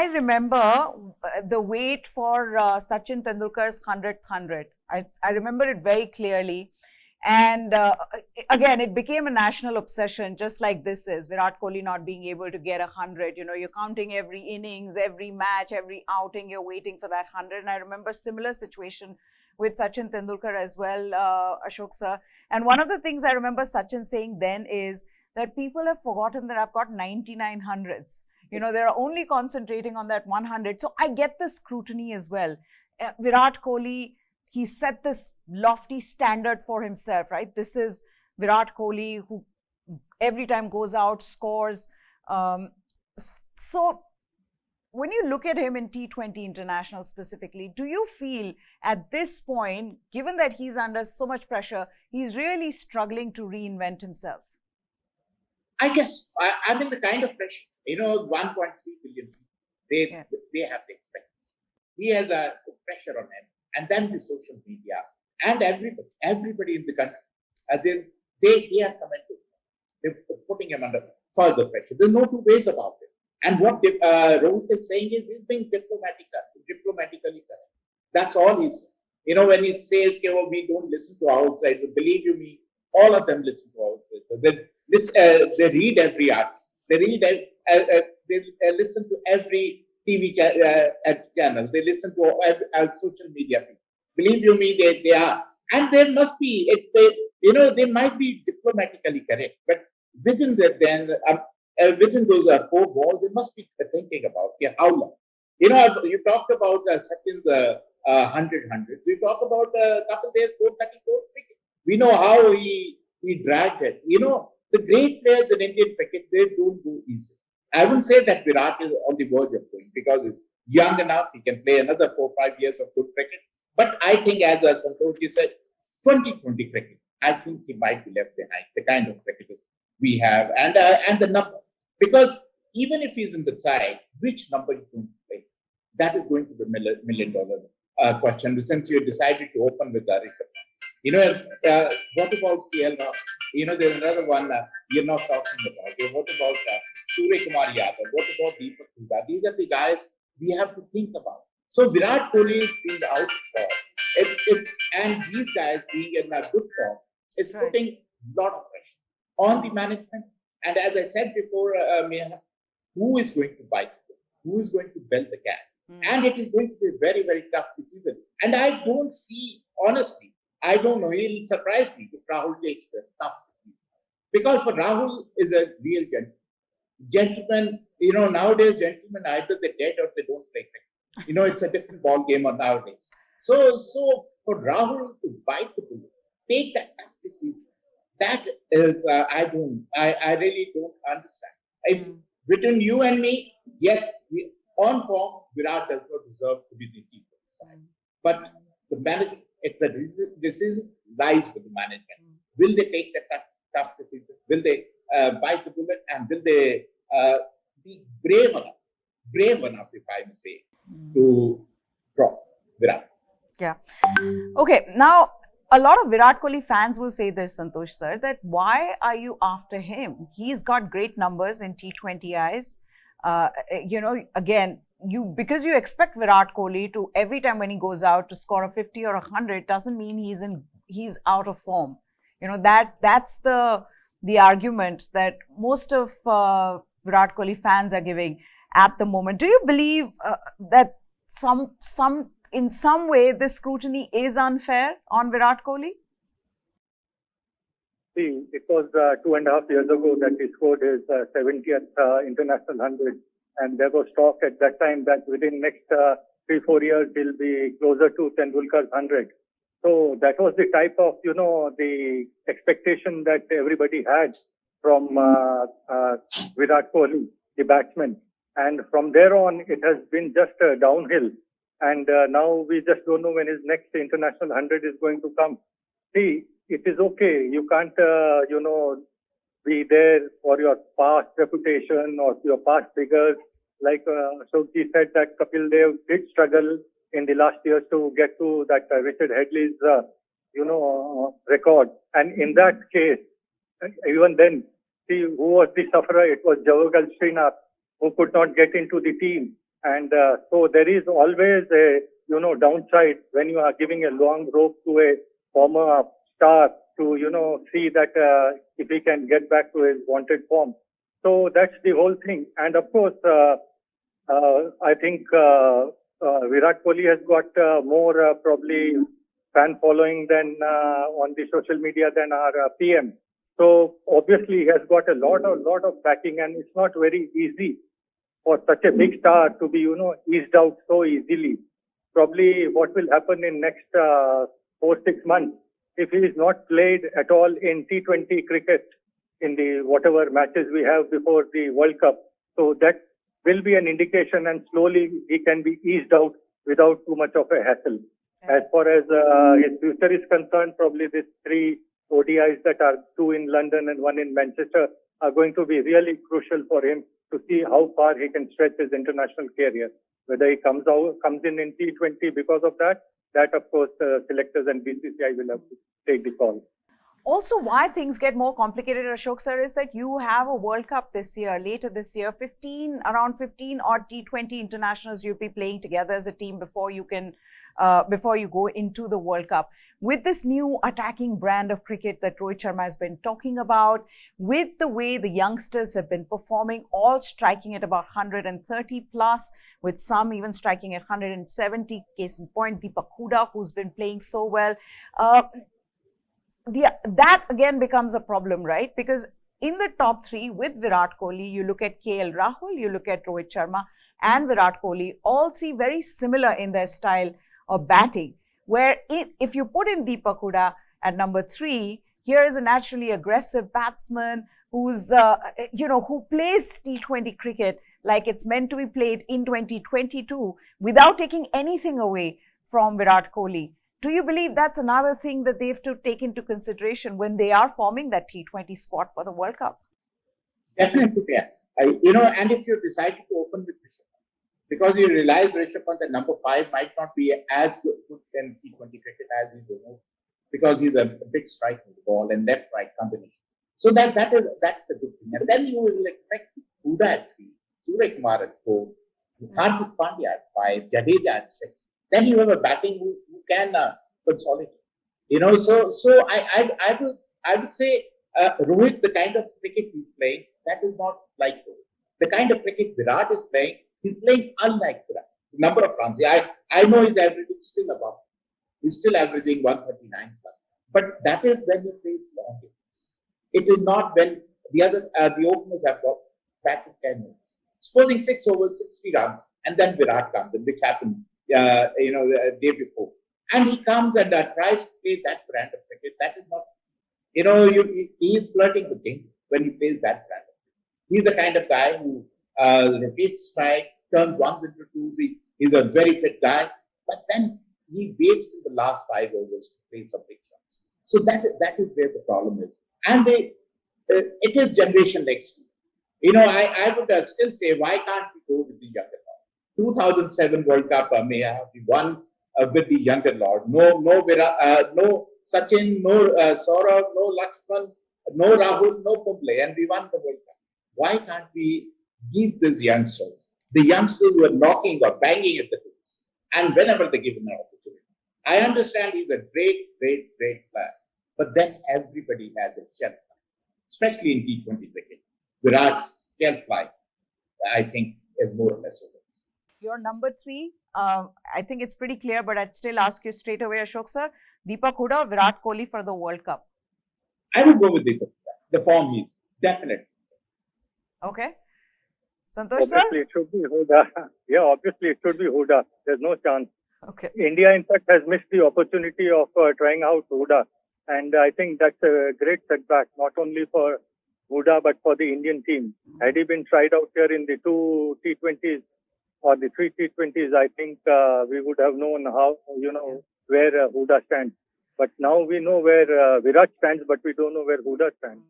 I remember the wait for Sachin Tendulkar's 100th 100. I remember it very clearly. And again, it became a national obsession, just like this is. Virat Kohli not being able to get 100. You know, you're counting every innings, every match, every outing, you're waiting for that 100. And I remember similar situation with Sachin Tendulkar as well, Ashok sir. And one of the things I remember Sachin saying then is that people have forgotten that I've got 99 hundreds. You know, they're only concentrating on that 100. So I get the scrutiny as well. Virat Kohli, he set this lofty standard for himself, right? This is Virat Kohli who every time goes out, scores. So when you look at him in T20 International specifically, do you feel at this point, given that he's under so much pressure, he's really struggling to reinvent himself? I guess I'm in the kind of pressure. 1.3 billion people, they have the expectation. He has a pressure on him, and then the social media and everybody in the country, they are commenting. They're putting him under further pressure. There's no two ways about it. And what Rohit is saying is he's being diplomatically correct. That's all he's saying. When he says, we don't listen to outsiders, believe you me, all of them listen to outsiders. They read every article. They read, they listen to every TV channel. They listen to social media people. Believe you me, they are. And there must be, they might be diplomatically correct, but within within those 4 balls, they must be thinking about how long. You talked about Sachin's 100. We talked about a couple days, 434 cricket. We know how he dragged it. The great players in Indian cricket, they don't go easy. I wouldn't say that Virat is on the verge of going because he's young enough. He can play another 4 or 5 years of good cricket. But I think, as Santoshji said, 2020 cricket, I think he might be left behind, the kind of cricket we have and the number. Because even if he's in the side, which number is going to play? That is going to be $1 million question. Since you decided to open with Rishabh. What about CL Rahul? There's another one you're not talking about. What about Surya Kumar Yadav? What about Deepak Hooda? These are the guys we have to think about. So Virat Kohli is being out for and these guys being in a good form is putting a lot of pressure on the management. And as I said before, who is going to bite it? Who is going to belt the cat? And it is going to be a very, very tough decision. And I don't see, honestly, I don't know, it'll surprise me if Rahul takes the tough decision. Because for Rahul is a real gentleman. Nowadays, gentlemen, either they're dead or they don't play cricket. It's a different ball game nowadays. So for Rahul to bite the bullet, take that tough decision, that is, I really don't understand. If between you and me, yes, on form, Virat does not deserve to be the keeper side. But the management, the decision lies with the management. Will they take that tough decision? Will they bite the bullet? And will they be brave enough, if I may say, to drop Virat? Yeah. Okay. Now, a lot of Virat Kohli fans will say this, Santosh sir, that why are you after him? He's got great numbers in T20Is. Again, because you expect Virat Kohli to every time when he goes out to score a 50 or 100 doesn't mean he's out of form. That's the argument that most of Virat Kohli fans are giving at the moment. Do you believe that in some way this scrutiny is unfair on Virat Kohli? See, it was 2.5 years ago that he scored his 70th international 100. And there was talk at that time that within next 3-4 years, he'll be closer to Tendulkar's 100. So that was the type of, the expectation that everybody had from Virat Kohli, the batsman. And from there on, it has been just downhill. And now we just don't know when his next international 100 is going to come. See, it is okay. You can't, be there for your past reputation or your past figures. Like Ashokji said that Kapil Dev did struggle in the last years to get to that Richard Headley's, record. And in that case, even then, see, who was the sufferer? It was Javagal Srinath, who could not get into the team. And so there is always a, downside when you are giving a long rope to a former star to, see that if he can get back to his wanted form. So that's the whole thing. And of course, I think Virat Kohli has got more probably fan following than on the social media than our PM. So obviously he has got a lot of backing, and it's not very easy for such a big star to be, eased out so easily. Probably what will happen in next 4-6 months, if he is not played at all in T20 cricket in the whatever matches we have before the World Cup. So that will be an indication, and slowly he can be eased out without too much of a hassle. As far as his future is concerned, probably these 3 ODIs that are 2 in London and 1 in Manchester are going to be really crucial for him to see how far he can stretch his international career. Whether he comes in T20 because of that of course selectors and BCCI will have to take the call. Also, why things get more complicated, Ashok sir, is that you have a World Cup this year, later this year, around 15 odd T20 internationals you'll be playing together as a team before you go into the World Cup. With this new attacking brand of cricket that Rohit Sharma has been talking about, with the way the youngsters have been performing, all striking at about 130 plus, with some even striking at 170, case in point, Deepak Hooda, who's been playing so well. That again becomes a problem, right? Because in the top 3 with Virat Kohli, you look at KL Rahul, you look at Rohit Sharma and Virat Kohli, all 3 very similar in their style of batting. Where if you put in Deepak Hooda at number 3, here is a naturally aggressive batsman who's, who plays T20 cricket like it's meant to be played in 2022 without taking anything away from Virat Kohli. Do you believe that's another thing that they have to take into consideration when they are forming that T20 squad for the World Cup? Definitely, yeah. And if you decide to open with Rishabh, because you realize Rishabh Pant at number 5 might not be as good in T20 cricket as he's because he's a big striker with the ball and left-right combination. So that's a good thing. And then you will expect Hooda at 3, Surya Kumar at 4, Hardik Pandya at 5, Jadeja at 6. Then you have a batting who can consolidate. So I would say Rohit, the kind of cricket he's playing, that is not like Rohit. The kind of cricket Virat is playing, he's playing unlike Virat. The number of runs, I know he's averaging still above. He's still averaging 139 plus. But that is when he plays long innings. It is not when the openers have got batted 10 minutes. Supposing 6 overs, 60 runs, and then Virat comes in, which happened the day before. And he comes and tries to play that brand of cricket. That is not, he is flirting with danger when he plays that brand of cricket. He's the kind of guy who rotates strike, turns ones into twos. He's a very fit guy. But then he waits till the last 5 overs to play some big shots. So that is where the problem is. And it is generation next to. I would still say, why can't we go with the younger Lord? 2007 World Cup may have won with the younger Lord. No Sachin, no Saurav, no Lakshman, no Rahul, no Kumble, and we won the World Cup. Why can't we give these youngsters, the youngsters who are knocking or banging at the doors, and whenever they're given an opportunity? I understand he's a great player, but then everybody has a shelf life, especially in T20 cricket. Virat's shelf life, I think, is more or less over. Your number 3, I think it's pretty clear, but I'd still ask you straight away, Ashok sir, Deepak Hooda or Virat Kohli for the World Cup? I would go with Deepak Hooda. The form he's definitely. Okay. Santosh sir? Obviously, it should be Hooda. Yeah, obviously, it should be Hooda. There's no chance. Okay. India, in fact, has missed the opportunity of trying out Hooda. And I think that's a great setback, not only for Hooda, but for the Indian team. Had he been tried out here in the 2 T20s or the 3 T20s, I think we would have known how, where Hooda stands. But now we know where Virat stands, but we don't know where Hooda stands.